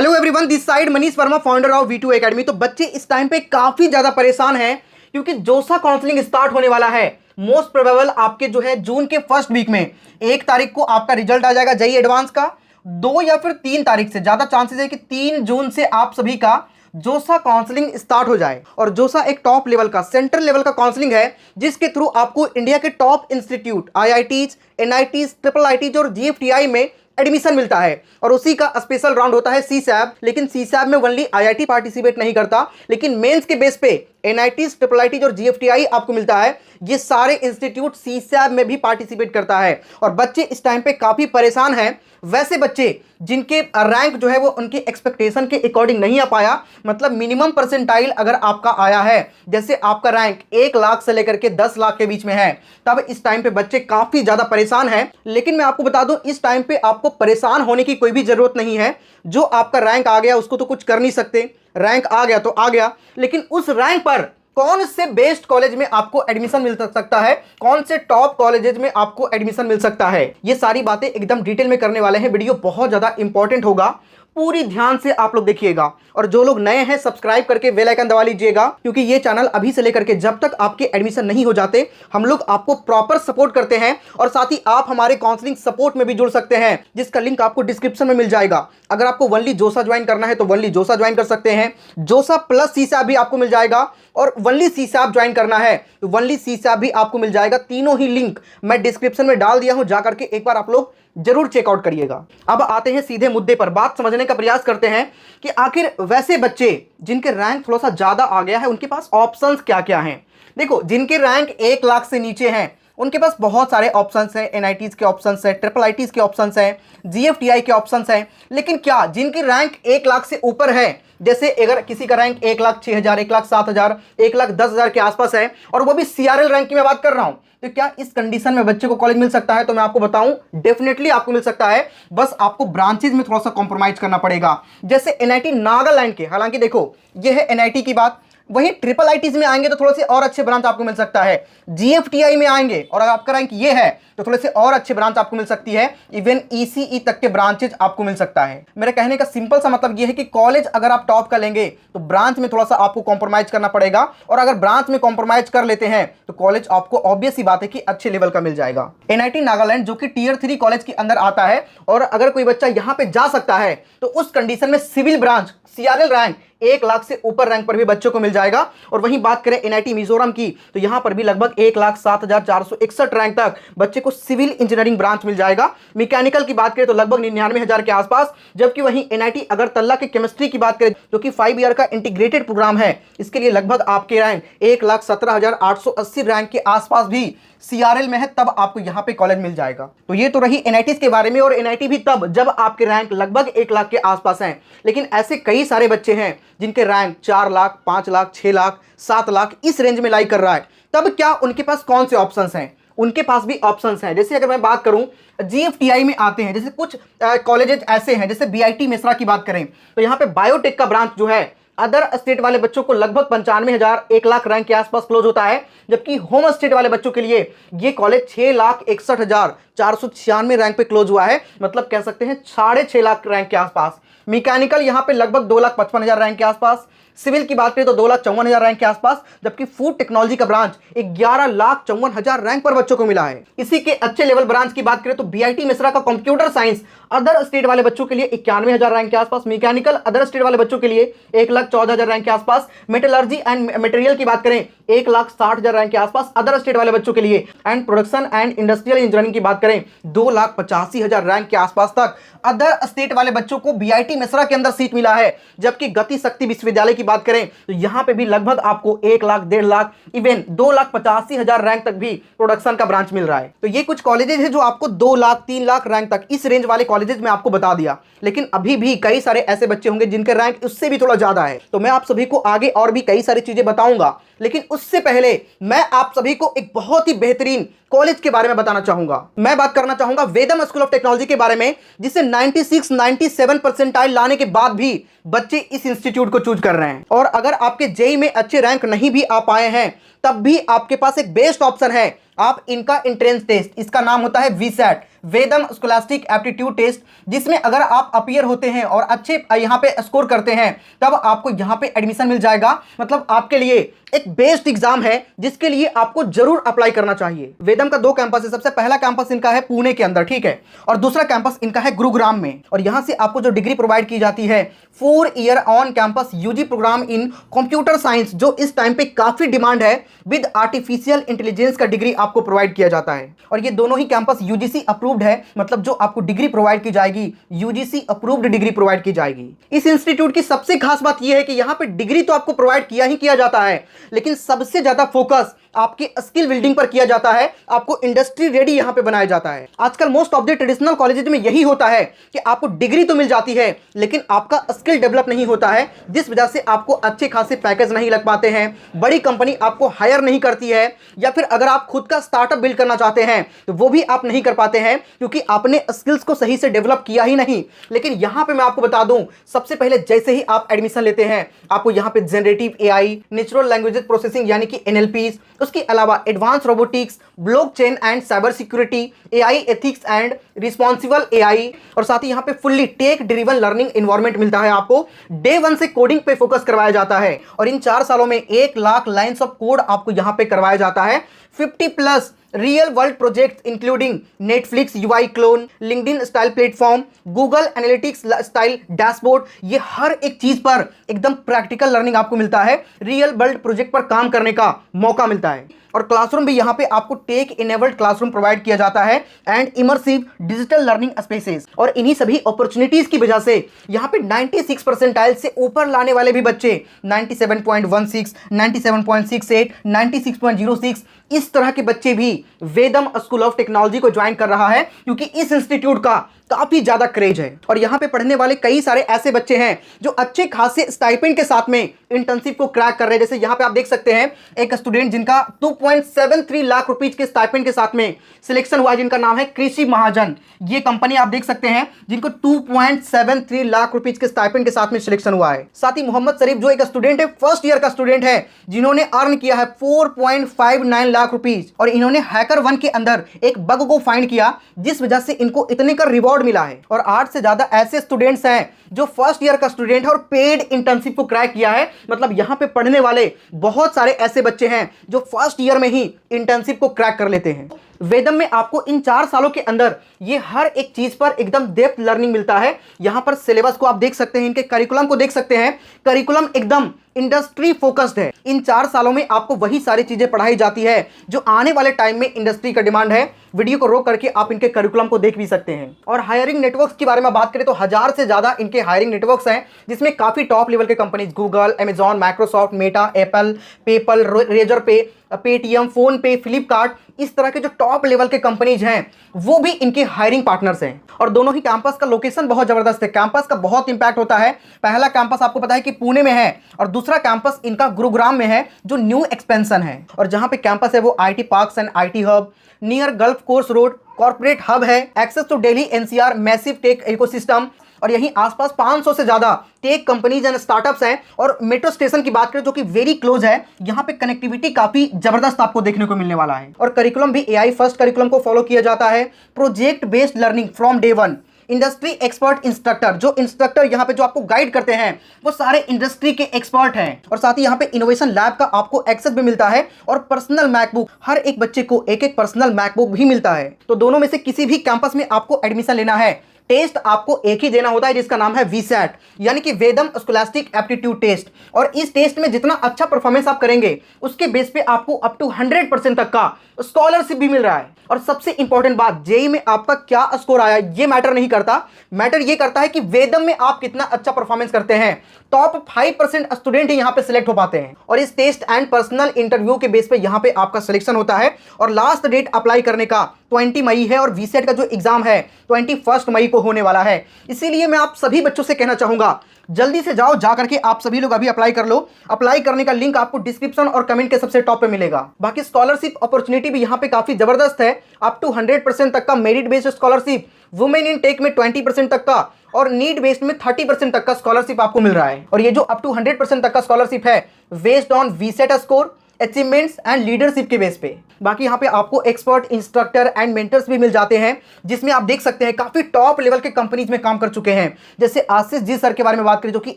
Hello everyone, this side Manish Verma, founder of V2 academy. तो बच्चे इस टाइम पे काफी ज्यादा परेशान हैं क्योंकि जोसा काउंसलिंग स्टार्ट होने वाला है। मोस्ट प्रोबेबल आपके जो है जून के फर्स्ट वीक में 1 तारीख को आपका रिजल्ट आ जाएगा जेईई एडवांस का। 2 या फिर 3 तारीख से, ज्यादा चांसेस है कि 3 जून से आप सभी का जोसा काउंसलिंग स्टार्ट हो जाए। और जोसा एक टॉप लेवल का, सेंट्रल लेवल का काउंसलिंग है जिसके थ्रू आपको इंडिया के top institute IITs, NITs, IIITs और GFTI में एडमिशन मिलता है। और उसी का स्पेशल राउंड होता है CSAB। लेकिन CSAB में ओनली IIT पार्टिसिपेट नहीं करता, लेकिन मेंस के बेस पे NITs, IIITs और GFTI आपको मिलता है। ये सारे इंस्टीट्यूट CSAB में भी पार्टिसिपेट करता है। और बच्चे इस टाइम पे काफी परेशान हैं। वैसे बच्चे जिनके रैंक जो है वो उनके एक्सपेक्टेशन के अकॉर्डिंग नहीं आ पाया, मतलब मिनिमम परसेंटाइल अगर आपका आया है, जैसे आपका रैंक 1 लाख से लेकर के 10 लाख के बीच में है, तब इस टाइम पे बच्चे काफी ज्यादा परेशान हैं। लेकिन मैं आपको बता दूं, इस टाइम पे आपको परेशान होने की कोई भी जरूरत नहीं है। जो आपका रैंक आ गया उसको तो कुछ कर नहीं सकते, रैंक आ गया तो आ गया। लेकिन उस रैंक पर कौन से बेस्ट कॉलेज में आपको एडमिशन मिल सकता है, कौन से टॉप कॉलेजेस में आपको एडमिशन मिल सकता है, ये सारी बातें एकदम डिटेल में करने वाले हैं। वीडियो बहुत ज्यादा इंपॉर्टेंट होगा, पूरी ध्यान से आप लोग देखिएगा। और जो लोग नए हैं सब्सक्राइब करके बेल आइकन दबा लीजिएगा, क्योंकि ये चैनल अभी से लेकर के जब तक आपके एडमिशन नहीं हो जाते हम लोग आपको प्रॉपर सपोर्ट करते हैं। और साथ ही आप हमारे काउंसलिंग सपोर्ट में भी जुड़ सकते हैं, जिसका लिंक आपको डिस्क्रिप्शन में मिल जाएगा। अगर आपको वनली जोसा ज्वाइन करना है तो वनली जोसा ज्वाइन कर सकते हैं। जोसा प्लस CSAB भी आपको मिल जाएगा। और वनली CSAB ज्वाइन करना है तो वनली CSAB भी आपको मिल जाएगा। तीनों ही लिंक मैं डिस्क्रिप्शन में डाल दिया हूं, जाकर के एक बार आप लोग जरूर चेकआउट करिएगा। अब आते हैं सीधे मुद्दे पर, बात समझने का प्रयास करते हैं कि आखिर वैसे बच्चे जिनके रैंक थोड़ा सा ज्यादा आ गया है उनके पास ऑप्शंस क्या क्या हैं। देखो, जिनके रैंक 1 लाख से नीचे हैं उनके पास बहुत सारे ऑप्शंस हैं। NITs के ऑप्शंस हैं, IIITs के ऑप्शंस हैं, GFTI के ऑप्शंस हैं। लेकिन क्या जिनकी रैंक 1 लाख से ऊपर है, जैसे अगर किसी का रैंक 1,06,000, 1,07,000, 1,10,000 के आसपास है, और वो भी CRL रैंक की मैं बात कर रहा हूं, तो क्या इस कंडीशन में बच्चे को कॉलेज मिल सकता है? तो मैं आपको बताऊं, डेफिनेटली आपको मिल सकता है। बस आपको ब्रांचेज में थोड़ा सा कॉम्प्रोमाइज करना पड़ेगा। जैसे NIT नागालैंड के, हालांकि देखो ये है NIT की बात, वहीं IIITs में आएंगे तो थोड़े से और अच्छे ब्रांच आपको मिल सकता है। GFTI में आएंगे और अगर आपका रैंक ये है तो थोड़े से और अच्छे ब्रांच आपको मिल सकती है। इवन ECE तक के ब्रांचेज आपको मिल सकता है। मेरा कहने का सिंपल सा मतलब ये है कि कॉलेज अगर आप टॉप कर लेंगे तो ब्रांच में थोड़ा सा आपको कॉम्प्रोमाइज करना पड़ेगा। और अगर ब्रांच में कॉम्प्रोमाइज कर लेते हैं तो कॉलेज आपको ऑब्वियस ही बात है कि अच्छे लेवल का मिल जाएगा। NIT नागालैंड जो कि Tier 3 कॉलेज के अंदर आता है, और अगर कोई बच्चा यहां पे जा सकता है तो उस कंडीशन में civil branch CRL rank 1 lakh से ऊपर रैंक पर भी बच्चों को मिल जाएगा। और वहीं बात करें NIT मिजोरम की, तो यहां पर भी लगभग 1,07,461 रैंक तक बच्चे को सिविल इंजीनियरिंग ब्रांच मिल जाएगा। मैकेनिकल की बात करें तो लगभग 99,000 के आसपास। जबकि वहीं NIT अगरतला के केमिस्ट्री की बात करें, जो कि 5 ईयर का इंटीग्रेटेड प्रोग्राम है, इसके लिए लगभग आपके रैंक 1,17,880 रैंक के आसपास भी CRL में है, तब आपको यहां पे कॉलेज मिल जाएगा। तो ये तो रही NITs के बारे में। और NIT भी तब जब आपके रैंक लगभग 1 लाख के आसपास हैं। लेकिन ऐसे कई सारे बच्चे हैं जिनके रैंक 4 लाख, 5 लाख, 6 लाख, 7 लाख इस रेंज में लाइक कर रहा है। तब क्या उनके पास कौन से ऑप्शंस हैं? उनके पास भी ऑप्शंस हैं। जैसे अगर मैं बात करूं GFTI में आते हैं, जैसे कुछ कॉलेजेस ऐसे हैं, जैसे BIT मेसरा की बात करें तो यहाँ पे बायोटेक का ब्रांच जो है, अदर स्टेट वाले बच्चों को लगभग 95,000, 1 लाख रैंक के आसपास क्लोज होता है। जबकि होम स्टेट वाले बच्चों के लिए ये कॉलेज 6,61,496 रैंक पे क्लोज हुआ है, मतलब कह सकते हैं 6.5 लाख रैंक के आसपास। मैकेनिकल यहाँ पे लगभग 2,55,000 रैंक के आसपास। सिविल की बात करें तो 2,54,000 रैंक के आसपास। जबकि फूड टेक्नोलॉजी का ब्रांच 11,54,000 रैंक पर बच्चों को मिला है। इसी के अच्छे लेवल ब्रांच की बात करें तो BIT मेसरा का कंप्यूटर साइंस अदर स्टेट वाले बच्चों के लिए 91,000 रैंक के आसपास। मैकेनिकल अदर स्टेट वाले बच्चों के लिए 1,14,000 रैंक के आसपास। मेटलर्जी एंड मटेरियल की बात करें 1,60,000 रैंक के आसपास अदर स्टेट वाले बच्चों के लिए। And production and industrial engineering की बात करें 2,85,000 रैंक के आसपास तक अदर स्टेट वाले बच्चों को BIT मेसरा के अंदर सीट मिला है। जबकि गति शक्ति विश्वविद्यालय की बात करें तो यहां पे भी लगभग आपको 1 लाख, 1.5 लाख, इवन 2,85,000 रैंक तक भी प्रोडक्शन का ब्रांच मिल रहा है। तो ये कुछ कॉलेजेस हैं जो आपको 2 लाख, 3 लाख रैंक तक इस रेंज वाले कॉलेजेस में आपको बता दिया। लेकिन अभी भी कई सारे ऐसे बच्चे होंगे जिनके रैंक उससे भी थोड़ा ज्यादा है। तो मैं आप सभी को आगे और भी कई सारी चीजें बताऊंगा, लेकिन उससे पहले मैं आप सभी को एक बहुत ही बेहतरीन कॉलेज के बारे में बताना चाहूंगा। मैं बात करना चाहूंगा वेदम स्कूल ऑफ टेक्नोलॉजी के बारे में, जिसे 96, 97 परसेंटाइल लाने के बाद भी बच्चे इस इंस्टीट्यूट को चूज कर रहे हैं। और अगर आपके जेईई में अच्छे रैंक नहीं भी आ पाए हैं, तब भी आपके पास एक बेस्ट ऑप्शन है। आप इनका एंट्रेंस टेस्ट, इसका नाम होता है VSAT, वेदम स्कॉलास्टिक एप्टीट्यूड टेस्ट, जिसमें अगर आप अपीयर होते हैं और अच्छे यहाँ पे स्कोर करते हैं तब आपको यहाँ पे एडमिशन मिल जाएगा। मतलब आपके लिए एक बेस्ट एग्जाम है जिसके लिए आपको जरूर अप्लाई करना चाहिए। वेदम का 2 कैंपस है। सबसे पहला कैंपस इनका है पुणे के अंदर, ठीक है, और दूसरा कैंपस इनका है गुरुग्राम में। और यहां से आपको जो डिग्री प्रोवाइड की जाती है 4 year on campus UG programme in computer science, जो इस टाइम पे काफी डिमांड है, विद आर्टिफिशियल इंटेलिजेंस का डिग्री आपको प्रोवाइड किया जाता है। और ये दोनों ही कैंपस यूजीसी अप्रूव्ड है, मतलब जो आपको डिग्री प्रोवाइड की जाएगी यूजीसी अप्रूव्ड डिग्री प्रोवाइड की जाएगी। इस इंस्टीट्यूट की सबसे खास बात यह है कि यहां पे डिग्री तो आपको प्रोवाइड किया ही किया जाता है, लेकिन सबसे ज्यादा फोकस आपके स्किल बिल्डिंग पर किया जाता है। आपको इंडस्ट्री रेडी यहां पे बनाया जाता है। आजकल most of the traditional colleges में यही होता है कि आपको डिग्री तो मिल जाती है लेकिन आपका स्किल डेवलप नहीं होता है, जिस वजह से आपको अच्छे खासे पैकेज नहीं लग पाते हैं, बड़ी कंपनी आपको हायर नहीं करती है, या फिर अगर आप खुद का स्टार्टअप बिल्ड करना चाहते हैं तो वो भी आप नहीं कर पाते हैं क्योंकि आपने स्किल्स को सही से डेवलप किया ही नहीं। लेकिन यहां पे मैं आपको बता दूं, सबसे पहले जैसे ही आप एडमिशन लेते हैं आपको यहां पे generative AI, natural language processing यानी कि एनएलपी, उसके अलावा advance robotics, blockchain and cyber security, AI ethics and responsible AI, और साथ ही यहाँ पे fully tech driven learning environment मिलता है। आपको डे 1 से कोडिंग पे फोकस करवाया जाता है और इन 4 सालों में 1 लाख लाइन्स ऑफ कोड आपको यहाँ पे करवाया जाता है। 50+ real world projects including Netflix UI clone, LinkedIn style platform, Google analytics style dashboard, ये हर एक चीज पर एकदम प्रैक्टिकल लर्निंग आपको मिलता है, रियल वर्ल्ड प्रोजेक्ट पर काम करने का मौका मिलता है। और क्लासरूम भी यहाँ पे आपको टेक इनेबल्ड क्लासरूम प्रोवाइड किया जाता है and immersive digital learning spaces. और इन्हीं सभी अपॉर्चुनिटीज की वजह से यहाँ पे 96 परसेंटाइल से ऊपर लाने वाले भी बच्चे 97.16, 97.68, 96.06, इस तरह के बच्चे भी वेदम स्कूल ऑफ टेक्नोलॉजी को ज्वाइन कर रहा है क्योंकि इस इंस्टीट्यूट का काफी ज्यादा क्रेज है। और यहाँ पे पढ़ने वाले कई सारे ऐसे बच्चे हैं जो अच्छे खासे स्टाइपेंड के साथ में इंटर्नशिप को क्रैक कर रहे हैं। जैसे यहाँ पे आप देख सकते हैं एक स्टूडेंट जिनका 2.73 लाख रुपीज के स्टाइपेंड के साथ में सिलेक्शन हुआ, जिनका नाम है कृषि महाजन। ये कंपनी आप देख सकते हैं जिनको 2.73 लाख रुपीज के स्टाइपेंड के साथ में सिलेक्शन हुआ है। साथ ही मोहम्मद शरीफ जो एक स्टूडेंट है, फर्स्ट ईयर का स्टूडेंट है, जिन्होंने अर्न किया है 4.59 लाख रुपीज। और इन्होंने हैकर1 के अंदर एक बग को फाइंड किया जिस वजह से इनको इतने का रिवॉर्ड मिला है। और 8 से ज्यादा ऐसे स्टूडेंट्स हैं जो फर्स्ट ईयर का स्टूडेंट है और पेड इंटर्नशिप को क्रैक किया है। मतलब यहां पे पढ़ने वाले बहुत सारे ऐसे बच्चे हैं जो फर्स्ट ईयर में ही इंटर्नशिप को क्रैक कर लेते हैं। वेदम में आपको इन 4 सालों के अंदर ये हर एक चीज पर एकदम डेप्थ लर्निंग मिलता है। यहां पर सिलेबस को आप देख सकते हैं, इनके करिकुलम को देख सकते हैं, करिकुलम एकदम इंडस्ट्री फोकस्ड है। इन 4 सालों में आपको वही सारी चीजें पढ़ाई जाती है जो आने वाले टाइम में इंडस्ट्री का डिमांड है। वीडियो को रोक करके आप इनके करिकुलम को देख भी सकते हैं। और हायरिंग नेटवर्क्स के बारे में बात करें तो 1000 से ज्यादा इनके हायरिंग नेटवर्क्स हैं, जिसमें काफी टॉप लेवल के companies Google, Amazon, Microsoft, Meta, Apple, PayPal, Razorpay, Paytm, PhonePe, Flipkart, इस तरह के जो टॉप लेवल के कंपनीज हैं वो भी इनके हायरिंग पार्टनर्स हैं। और दोनों ही कैंपस का लोकेशन बहुत जबरदस्त है। कैंपस का बहुत इंपैक्ट होता है। पहला कैंपस आपको पता है कि पुणे में है और दूसरा कैंपस इनका गुरुग्राम में है जो न्यू एक्सपेंशन है। और जहां पे कैंपस है वो IT parks and IT hub, near Golf Course Road, corporate hub है, access to Delhi NCR massive tech ecosystem. और यहीं आसपास 500 से ज्यादा टेक कंपनीज एंड स्टार्टअप्स हैं। और मेट्रो स्टेशन की बात करें जो कि वेरी क्लोज है, यहाँ पे कनेक्टिविटी काफी जबरदस्त आपको देखने को मिलने वाला है। और करिकुलम भी एआई फर्स्ट करिकुलम को फॉलो किया जाता है। Project based learning from day 1, industry expert instructor, जो इंस्ट्रक्टर यहाँ पे जो आपको गाइड करते हैं वो सारे इंडस्ट्री के एक्सपर्ट हैं। और साथ ही यहाँ पे इनोवेशन लैब का आपको एक्सेस भी मिलता है और पर्सनल मैकबुक, हर एक बच्चे को एक एक पर्सनल मैकबुक भी मिलता है। तो दोनों में से किसी भी कैंपस में आपको एडमिशन लेना है, टेस्ट आपको एक ही देना होता है जिसका नाम है वीसैट, यानी कि वेदम स्कॉलास्टिक एप्टीट्यूड टेस्ट। और इस टेस्ट में जितना अच्छा परफॉर्मेंस आप करेंगे उसके बेस पे आपको अप टू 100% तक का स्कॉलरशिप भी मिल रहा है। और सबसे इंपॉर्टेंट बात, जेईई में आपका क्या स्कोर आया ये मैटर नहीं करता, मैटर ये करता है कि वेदम में आप कितना अच्छा परफॉर्मेंस करते हैं। टॉप 5% स्टूडेंट ही यहाँ पे सिलेक्ट हो पाते हैं। और इस टेस्ट एंड पर्सनल इंटरव्यू के बेस पे यहाँ पे आपका सिलेक्शन होता है। और लास्ट डेट अप्लाई करने का 20 मई है और वीसेट का जो एग्जाम है 21 मई को होने वाला है। इसीलिए मैं आप सभी बच्चों से कहना चाहूंगा जल्दी से जाओ, जा करके आप सभी लोग अभी अप्लाई कर लो। अप्लाई करने का लिंक आपको डिस्क्रिप्शन और कमेंट के सबसे टॉप पे मिलेगा। बाकी स्कॉलरशिप अपॉर्चुनिटी भी यहाँ पे काफी जबरदस्त है। अप टू 100% तक का merit based scholarship, women in tech में 20% तक का और नीड बेस्ड में 30% तक का स्कॉलरशिप आपको मिल रहा है। और ये जो अप टू 100% तक का स्कॉलरशिप है based on VSAT score, achievements and leadership के बेस पे। बाकी यहाँ पे आपको एक्सपर्ट इंस्ट्रक्टर एंड मेंटर्स भी मिल जाते हैं, जिसमें आप देख सकते हैं काफी टॉप लेवल के कंपनीज में काम कर चुके हैं। जैसे आशीष जी सर के बारे में बात करें जो कि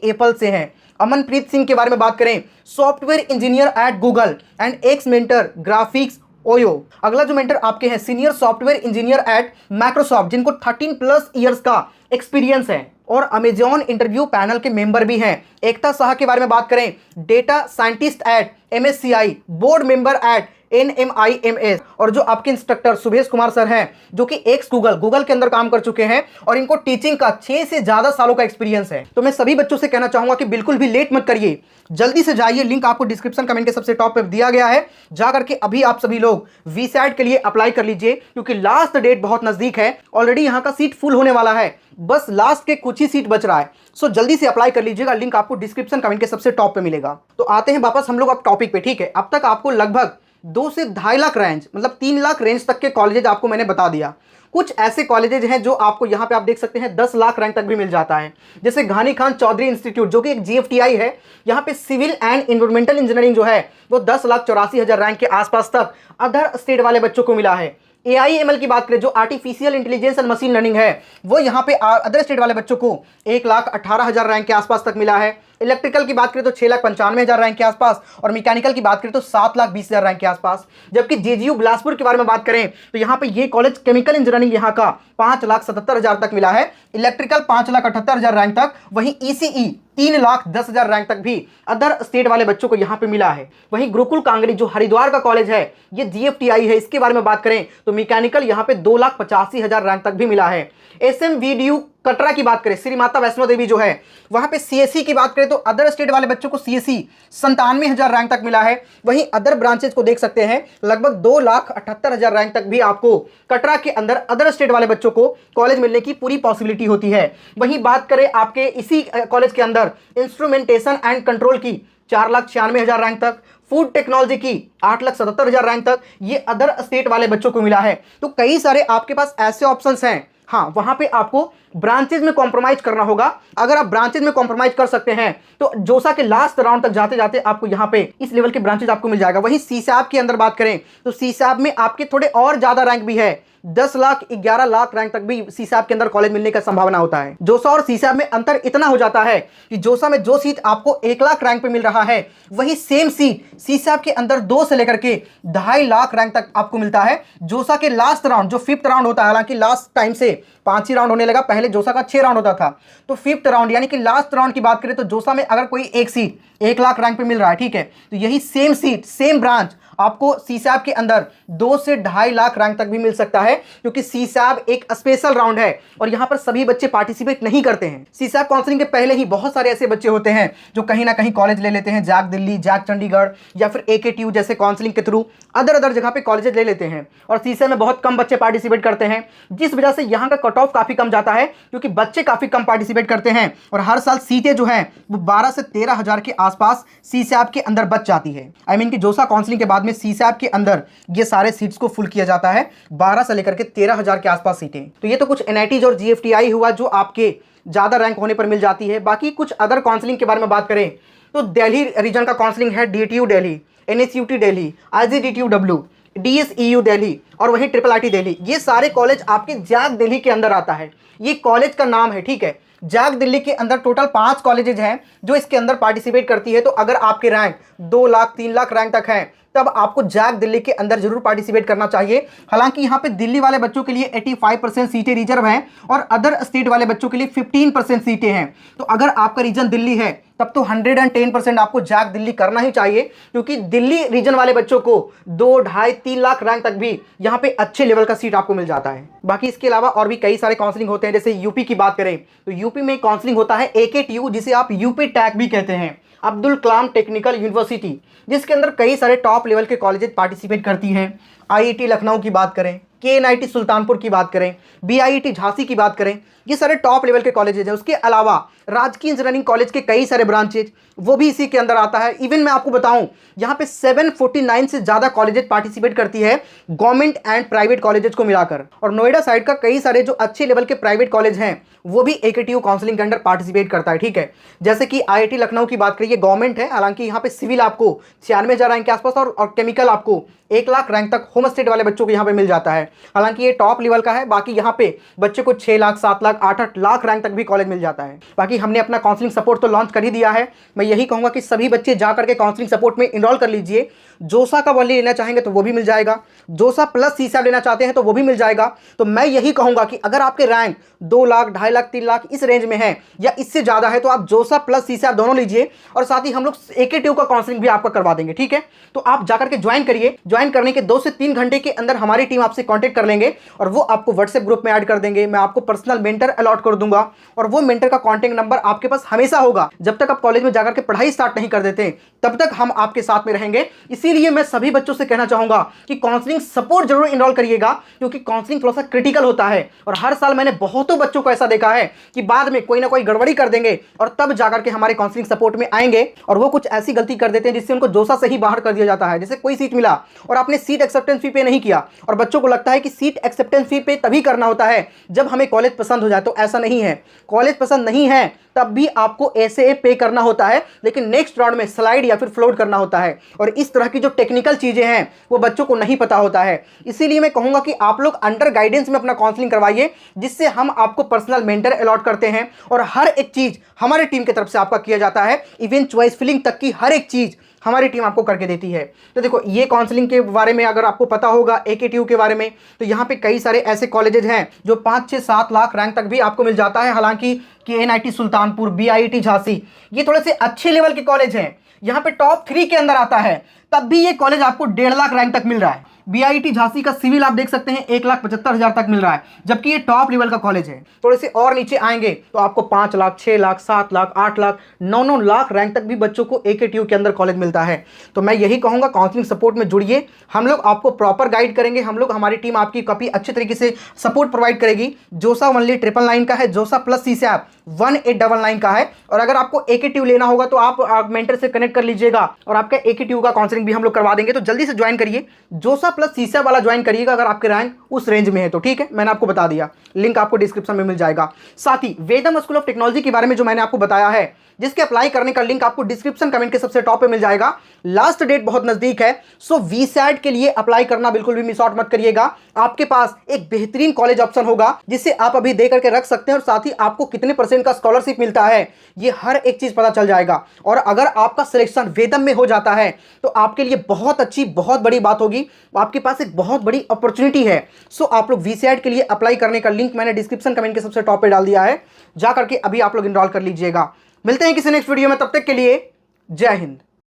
एप्पल से हैं, अमनप्रीत सिंह के बारे में बात करें software engineer at Google and ex Mentor Graphics OYO. अगला जो मेंटर आपके हैं senior software engineer at Microsoft, जिनको 13+ ईयर्स का एक्सपीरियंस है और अमेजॉन इंटरव्यू पैनल के मेंबर भी हैं। एकता शाह के बारे में बात करें data scientist at MSCI, board member at NMIMS। और जो आपके इंस्ट्रक्टर सुभेश कुमार सर हैं जो कि एक्स गूगल के अंदर काम कर चुके हैं और इनको टीचिंग का 6 से ज्यादा सालों का एक्सपीरियंस है। तो मैं सभी बच्चों से कहना चाहूंगा कि बिल्कुल भी लेट मत करिए, जल्दी से जाइए, लिंक आपको डिस्क्रिप्शन कमेंट के सबसे टॉप पे दिया गया है, जा करके अभी आप सभी लोग VSAT के लिए अप्लाई कर लीजिए, क्योंकि लास्ट डेट बहुत नजदीक है। ऑलरेडी यहाँ का सीट फुल होने वाला है, बस लास्ट के कुछ ही सीट बच रहा है। सो जल्दी से अप्लाई कर लीजिएगा, लिंक आपको डिस्क्रिप्शन कमेंट के सबसे टॉप पे मिलेगा। तो आते हैं वापस हम लोग अब टॉपिक पे, ठीक है। अब तक आपको लगभग 2 से 2.5 लाख रेंज, मतलब 3 लाख रेंज तक के कॉलेजेज आपको मैंने बता दिया। कुछ ऐसे कॉलेजेज हैं जो आपको यहाँ पे आप देख सकते हैं 10 लाख रैंक तक भी मिल जाता है, जैसे घानी खान चौधरी इंस्टीट्यूट जो कि एक GFTI है। यहाँ पे सिविल एंड इन्वायरमेंटल इंजीनियरिंग जो है वो 10,84,000 रैंक के आसपास तक अदर स्टेट वाले बच्चों को मिला है। AIML की बात करें जो artificial intelligence and machine learning है, वो यहाँ पे अदर स्टेट वाले बच्चों को 1,18,000 रैंक के आसपास तक मिला है। इलेक्ट्रिकल की बात करें तो 6,95,000 रैंक के आसपास, और मैकेनिकल की बात करें तो 7,20,000 रैंक के आसपास। जबकि JGU बिलासपुर के बारे में बात करें तो यहाँ पे ये कॉलेज केमिकल इंजीनियरिंग यहाँ का 5,77,000 तक मिला है, इलेक्ट्रिकल 5,78,000 रैंक तक, वहीं ECE 3,10,000 रैंक तक भी अदर स्टेट वाले बच्चों को यहाँ पे मिला है। वहीं गुरुकुल कांगड़ी जो हरिद्वार का कॉलेज है, ये GFTI है, इसके बारे में बात करें तो मैकेनिकल यहाँ पे 2,85,000 रैंक तक भी मिला है। SMVDU कटरा की बात करें, श्री माता वैष्णो देवी जो है, वहां पे CSE की बात करें तो अदर स्टेट वाले बच्चों को CSE 97,000 रैंक तक मिला है। वहीं अदर ब्रांचेज को देख सकते हैं लगभग 2,78,000 रैंक तक भी आपको कटरा के अंदर अदर स्टेट वाले बच्चों को कॉलेज मिलने की पूरी पॉसिबिलिटी होती है। वहीं बात करें आपके इसी कॉलेज के अंदर इंस्ट्रूमेंटेशन एंड कंट्रोल की 4,96,000 रैंक तक, फूड टेक्नोलॉजी की 8,77,000 रैंक तक, ये अदर स्टेट वाले बच्चों को मिला है। तो कई सारे आपके पास ऐसे ऑप्शंस हैं। हाँ, वहां पे आपको ब्रांचेज में कॉम्प्रोमाइज करना होगा। अगर आप ब्रांचेज में कॉम्प्रोमाइज कर सकते हैं तो जोसा के लास्ट राउंड तक जाते जाते आपको यहाँ पे इस लेवल के ब्रांचेज आपको मिल जाएगा। वहीं CSAB की अंदर बात करें तो CSAB में आपके थोड़े और ज्यादा रैंक भी है, 10 लाख 11 लाख रैंक तक भी CSAB के अंदर कॉलेज मिलने का संभावना होता है। जोसा और CSAB में अंतर इतना हो जाता है कि जोसा में जो सीट आपको 1 लाख रैंक पे मिल रहा है, वही सेम सीट CSAB के अंदर 2 से लेकर के 2.5 लाख रैंक तक आपको मिलता है। जोसा के लास्ट राउंड जो 5th राउंड होता है, हालांकि लास्ट टाइम से 5 ही राउंड होने लगा, पहले जोसा का 6 राउंड होता था, तो 5th राउंड यानी कि लास्ट राउंड की बात करें तो जोसा में अगर कोई एक सीट 1 लाख रैंक पे मिल रहा है, ठीक है, तो यही सेम सीट सेम ब्रांच आपको CSAB के अंदर 2 से 2.5 लाख रैंक तक भी मिल सकता है, क्योंकि CSAB एक स्पेशल राउंड है और यहां पर सभी बच्चे पार्टिसिपेट नहीं करते हैं। CSAB काउंसलिंग के पहले ही बहुत सारे ऐसे बच्चे होते हैं जो कहीं ना कहीं कॉलेज ले लेते हैं, जैक दिल्ली, जैक चंडीगढ़ या फिर AKTU जैसे काउंसलिंग के थ्रू अदर जगह पे कॉलेजेस ले लेते हैं, और CSAB में बहुत कम बच्चे पार्टिसिपेट करते हैं, जिस वजह से यहाँ का कट ऑफ काफी कम जाता है, क्योंकि बच्चे काफी कम पार्टिसिपेट करते हैं और हर साल सीटें जो है वो 12 से 13 हजार के आसपास CSAB के अंदर बच जाती है। आई मीन कि जोसा काउंसलिंग के बाद में CSAB के अंदर ये सारे सीट्स को फुल किया जाता है, 12 से लेकर के 13 हजार के आसपास सीटें। तो ये तो कुछ NITs और GFTI हुआ जो आपके ज्यादा रैंक होने पर मिल जाती है। बाकी कुछ अदर काउंसलिंग के बारे में बात करें तो दिल्ली रीजन का काउंसलिंग है, DTU Delhi, NSUT Delhi, IGDTUW, DSEU Delhi और वहीं IIIT दिल्ली। ये सारे कॉलेज आपके जैक दिल्ली के अंदर आता है, ये कॉलेज का नाम है, ठीक है। जैक दिल्ली के अंदर टोटल 5 कॉलेजेज हैं जो इसके अंदर पार्टिसिपेट करती है। तो अगर आपके रैंक 2 लाख 3 लाख रैंक तक है तब आपको जैक दिल्ली के अंदर जरूर पार्टिसिपेट करना चाहिए। हालांकि यहाँ पे दिल्ली वाले बच्चों के लिए 85% सीटें रिजर्व हैं और अदर स्टेट वाले बच्चों के लिए 15% सीटें हैं। तो अगर आपका रीजन दिल्ली है तब तो 110% आपको जैक दिल्ली करना ही चाहिए, क्योंकि दिल्ली रीजन वाले बच्चों को 2, 2.5, 3 लाख रैंक तक भी यहाँ पे अच्छे लेवल का सीट आपको मिल जाता है। बाकी इसके अलावा और भी कई सारे काउंसलिंग होते हैं। जैसे यूपी की बात करें तो यूपी में काउंसलिंग होता है AKTU, जिसे आप यूपी टैक भी कहते हैं, अब्दुल कलाम टेक्निकल यूनिवर्सिटी, जिसके अंदर कई सारे टॉप लेवल के कॉलेजेस पार्टिसिपेट करती हैं। IIT लखनऊ की बात करें, KNIT सुल्तानपुर की बात करें, BIET झांसी की बात करें, ये सारे टॉप लेवल के कॉलेजेज हैं। उसके अलावा राजकीय इंजीनियरिंग कॉलेज के कई सारे ब्रांचेज वो भी इसी के अंदर आता है। इवन मैं आपको बताऊं यहाँ पे 749 से ज़्यादा कॉलेजेज पार्टिसिपेट करती है, गवर्नमेंट एंड प्राइवेट कॉलेजेज को मिलाकर। और नोएडा साइड का कई सारे जो अच्छे लेवल के प्राइवेट कॉलेज हैं वो भी AKTU काउंसलिंग के अंदर पार्टिसिपेट करता है, ठीक है। जैसे कि IIT लखनऊ की बात करिए, गवर्नमेंट है, हालांकि यहाँ पे सिविल आपको 96,000 रैंक के आसपास और केमिकल आपको 1 लाख रैंक तक होम स्टेट वाले बच्चों को यहाँ पे मिल जाता है। हालांकि ये टॉप लेवल का है, बाकी यहाँ पे बच्चे को 6 लाख 7 लाख 8-8 लाख रैंक तक भी कॉलेज मिल जाता है। बाकी हमने अपना काउंसलिंग सपोर्ट तो लॉन्च कर ही दिया है। मैं यही कहूँगा कि सभी बच्चे जा करके काउंसलिंग सपोर्ट में इनरोल कर लीजिए। जोसा का वनली लेना चाहेंगे तो वो भी मिल जाएगा, जोसा प्लस CSAT लेना चाहते हैं तो वो भी मिल जाएगा। तो मैं यही कहूँगा कि अगर आपके रैंक 2 लाख 2.5 लाख 3 लाख इस रेंज में है या इससे ज़्यादा है तो आप जोसा प्लस CSAT दोनों लीजिए, और साथ ही हम लोग AKTU का काउंसलिंग भी आपका करवा देंगे, ठीक है। तो आप जाकर के ज्वाइन करिए। ज्वाइन करने के 2 से 3 घंटे के अंदर हमारी टीम आपसे कांटेक्ट कर लेंगे और वो आपको व्हाट्सएप ग्रुप में ऐड कर देंगे। मैं आपको पर्सनल मेंटर अलॉट कर दूंगा और वो मेंटर का कांटेक्ट नंबर आपके पास हमेशा होगा। जब तक आप कॉलेज में जाकर के पढ़ाई स्टार्ट नहीं कर देते तब तक हम आपके साथ में रहेंगे। इसीलिए मैं सभी बच्चों से कहना चाहूंगा कि काउंसलिंग सपोर्ट जरूर इनरोल करिएगा, क्योंकि काउंसलिंग थोड़ा सा क्रिटिकल होता है। और हर साल मैंने बहुतों बच्चों को ऐसा देखा है कि बाद में कोई ना कोई गड़बड़ी कर देंगे और तब जाकर के हमारे काउंसलिंग सपोर्ट में आएंगे और वो कुछ ऐसी गलती कर देते हैं जिससे उनको जोसा से ही बाहर कर दिया जाता है। जैसे कोई सीट मिला और आपने सीट एक्सेप्टेंस फी पे नहीं किया और बच्चों को लगता है कि सीट एक्सेप्टेंस फी पे तभी करना होता है जब हमें कॉलेज पसंद हो जाए, तो ऐसा नहीं है। कॉलेज पसंद नहीं है तब भी आपको SAA पे करना होता है, लेकिन नेक्स्ट राउंड में स्लाइड या फिर फ्लोट करना होता है। और इस तरह की जो टेक्निकल चीजें हैं वो बच्चों को नहीं पता होता है। इसीलिए मैं कहूंगा कि आप लोग अंडर गाइडेंस में अपना काउंसलिंग करवाइए, जिससे हम आपको पर्सनल मेंटर अलॉट करते हैं और हर एक चीज हमारी टीम की तरफ से आपका किया जाता है। इवन चॉइस फिलिंग तक की हर एक चीज हमारी टीम आपको करके देती है। तो देखो, ये काउंसलिंग के बारे में अगर आपको पता होगा, AKTU के बारे में, तो यहाँ पे कई सारे ऐसे कॉलेजेस हैं जो 5, 6, 7 लाख रैंक तक भी आपको मिल जाता है। हालांकि KNIT सुल्तानपुर, BIET झांसी ये थोड़े से अच्छे लेवल के कॉलेज हैं, यहाँ पे टॉप 3 के अंदर आता है, तब भी ये कॉलेज आपको 1.5 लाख रैंक तक मिल रहा है। BIET झांसी का सिविल आप देख सकते हैं 1,75,000 तक मिल रहा है, जबकि ये टॉप लेवल का कॉलेज है। थोड़े से और नीचे आएंगे तो आपको 5 लाख 6 लाख 7 लाख 8 लाख 9 लाख रैंक तक भी बच्चों को AKTU के अंदर कॉलेज मिलता है। तो मैं यही कहूँगा, काउंसलिंग सपोर्ट में जुड़िए, हम लोग आपको प्रॉपर गाइड करेंगे। हम लोग, हमारी टीम आपकी काफ़ी अच्छे तरीके से सपोर्ट प्रोवाइड करेगी। जोसा वनली 999 का है, जोसा प्लस CSAT 1899 का है। और अगर आपको AKTU लेना होगा तो आप मेंटर से कनेक्ट कर लीजिएगा और आपका AKTU का काउंसलिंग भी हम लोग करवा देंगे। तो जल्दी से ज्वाइन करिए, जोसा प्लस CSAT वाला ज्वाइन करिएगा अगर आपके रैंक उस रेंज में है तो, ठीक है। मैंने आपको बता दिया, लिंक आपको डिस्क्रिप्शन में मिल जाएगा। साथ ही वेदम स्कूल ऑफ टेक्नोलॉजी के बारे में जो मैंने आपको बताया है, जिसके अप्लाई करने का लिंक आपको डिस्क्रिप्शन कमेंट के सबसे टॉप पे मिल जाएगा। लास्ट डेट बहुत नजदीक है, सो VSAT के लिए अप्लाई करना बिल्कुल भी मिस आउट मत करिएगा। आपके पास एक बेहतरीन कॉलेज ऑप्शन होगा जिससे आप अभी दे करके रख सकते हैं, और साथ ही आपको कितने % का स्कॉलरशिप मिलता है ये हर एक चीज पता चल जाएगा। और अगर आपका सिलेक्शन वेदम में हो जाता है तो आपके लिए बहुत अच्छी, बहुत बड़ी बात होगी, आपके पास एक बहुत बड़ी अपॉर्चुनिटी है। सो आप लोग VSAT के लिए अप्लाई करने का लिंक मैंने डिस्क्रिप्शन कमेंट के सबसे टॉप पे डाल दिया है, जा करके अभी आप लोग इनरोल कर लीजिएगा। मिलते हैं किसी नेक्स्ट वीडियो में, तब तक के लिए जय हिंद।